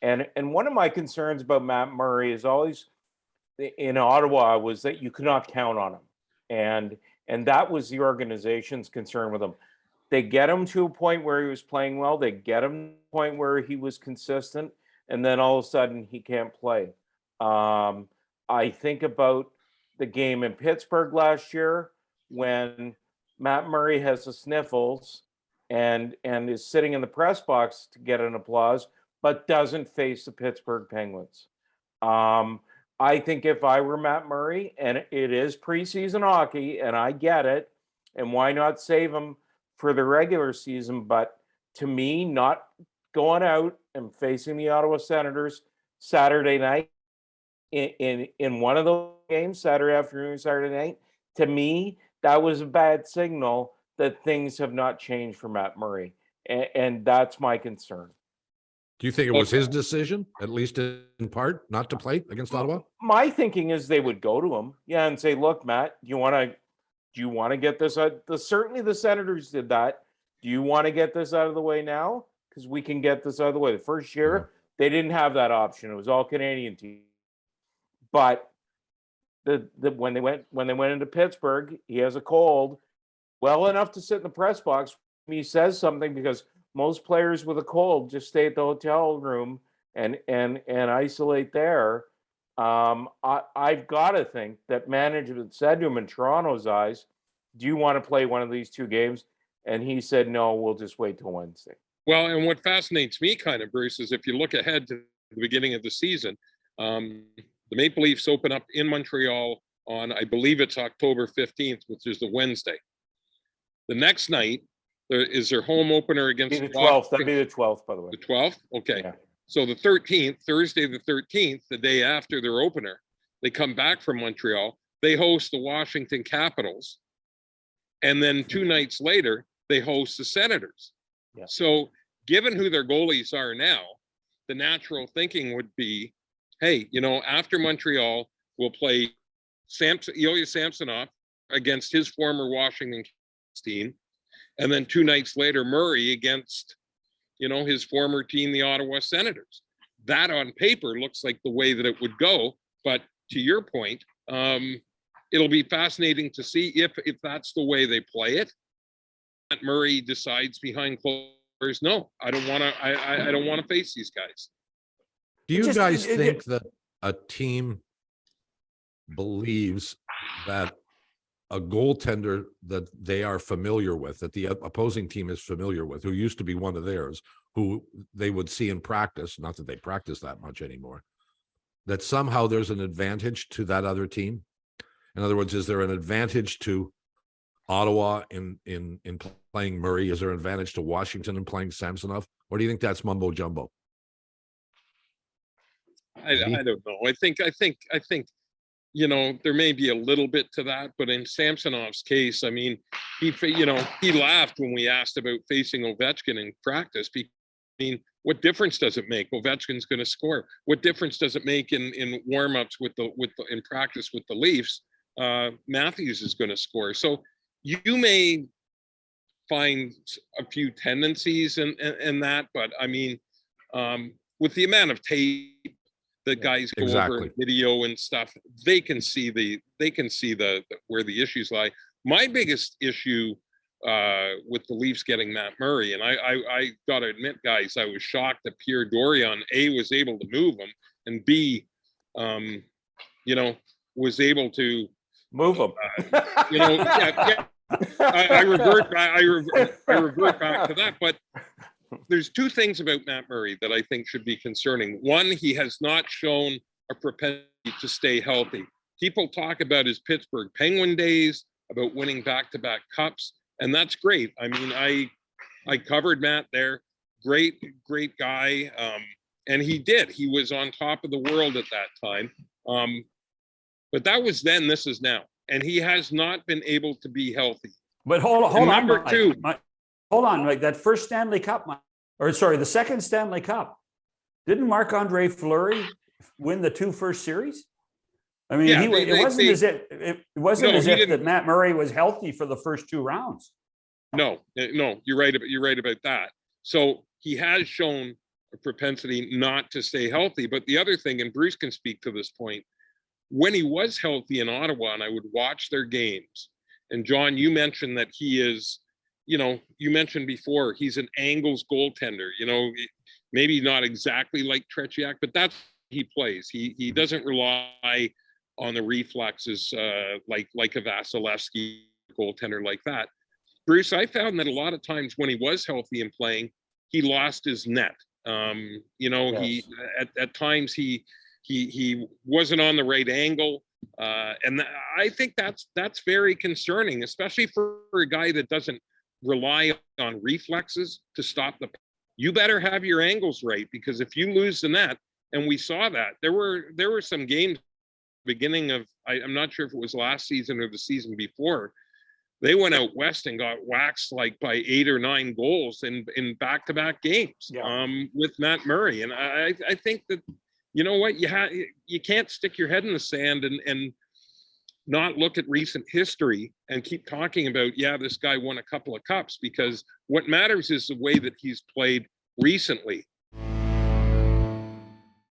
And one of my concerns about Matt Murray is always in Ottawa was that you could not count on him. And that was the organization's concern with him. They get him to a point where he was playing well. They get him to a point where he was consistent. And then all of a sudden he can't play. I think about the game in Pittsburgh last year when Matt Murray has the sniffles and is sitting in the press box to get an applause, but doesn't face the Pittsburgh Penguins. I think if I were Matt Murray, and it is preseason hockey, and I get it, and why not save him for the regular season? But to me, not going out and facing the Ottawa Senators Saturday night in one of those games, Saturday afternoon, Saturday night, to me, that was a bad signal that things have not changed for Matt Murray. And that's my concern. Do you think it was his decision, at least in part, not to play against Ottawa? My thinking is they would go to him, and say, "Look, Matt, do you want to get this out?" Certainly, the Senators did that. Do you want to get this out of the way now? Because we can get this out of the way. The first year, they didn't have that option. It was all Canadian teams. But when they went into Pittsburgh, he has a cold, well enough to sit in the press box. He says something, because most players with a cold just stay at the hotel room and isolate there. I've got to think that management said to him in Toronto's eyes, "Do you want to play one of these two games?" And he said, "No, we'll just wait till Wednesday." Well, and what fascinates me kind of, Bruce, is if you look ahead to the beginning of the season, the Maple Leafs open up in Montreal on, I believe it's October 15th, which is the Wednesday. The next night, is their home opener against the 12th. That'd be the 12th, by the way. The 12th? Okay. Yeah. So the 13th, Thursday the 13th, the day after their opener, they come back from Montreal. They host the Washington Capitals. And then 2 nights later, they host the Senators. Yeah. So given who their goalies are now, the natural thinking would be, hey, after Montreal, we'll play Ilya Samsonov against his former Washington team. And then 2 nights later, Murray against, his former team, the Ottawa Senators. That on paper looks like the way that it would go. But to your point, it'll be fascinating to see if that's the way they play it. Murray decides behind closed doors, no, I don't want to. I don't want to face these guys. Do you guys think that a team believes that a goaltender that they are familiar with, that the opposing team is familiar with, who used to be one of theirs, who they would see in practice, not that they practice that much anymore, that somehow there's an advantage to that other team? In other words, is there an advantage to Ottawa in playing Murray? Is there an advantage to Washington in playing Samsonov? Or do you think that's mumbo jumbo? I don't know. I think there may be a little bit to that, but in Samsonov's case, I mean, he laughed when we asked about facing Ovechkin in practice. What difference does it make? Ovechkin's going to score. What difference does it make in warmups in practice with the Leafs? Matthews is going to score. So you may find a few tendencies in that, but I mean, with the amount of tape the guys go over video and stuff, they can see where the issues lie. My biggest issue with the Leafs getting Matt Murray, and I gotta admit, guys, I was shocked that Pierre Dorion A was able to move him, and B, was able to move him. I revert back to that, but there's 2 things about Matt Murray that I think should be concerning. One, he has not shown a propensity to stay healthy. People talk about his Pittsburgh Penguin days, about winning back-to-back cups, and that's great. I mean, I covered Matt there. Great guy. And he was on top of the world at that time. But that was then, this is now. And he has not been able to be healthy. But hold on. Number 2. Hold on, like that first Stanley Cup, the second Stanley Cup, didn't Marc-Andre Fleury win the 2 first series? I mean, it wasn't as if that Matt Murray was healthy for the first 2 rounds. No, you're right about that. So he has shown a propensity not to stay healthy. But the other thing, and Bruce can speak to this point, when he was healthy in Ottawa and I would watch their games, and John, you mentioned that he is, you mentioned before, he's an angles goaltender, maybe not exactly like Tretiak, but that's he plays. He doesn't rely on the reflexes like a Vasilevsky goaltender like that. Bruce, I found that a lot of times when he was healthy and playing, he lost his net. Yes. He at times he wasn't on the right angle, and I think that's very concerning, especially for a guy that doesn't rely on reflexes to stop the. You better have your angles right, because if you lose the net, and we saw that there were some games beginning of I'm not sure if it was last season or the season before, they went out west and got waxed like by 8 or 9 goals in back-to-back games with Matt Murray. And I think that, you know what, you can't stick your head in the sand and not look at recent history and keep talking about, this guy won a couple of cups, because what matters is the way that he's played recently.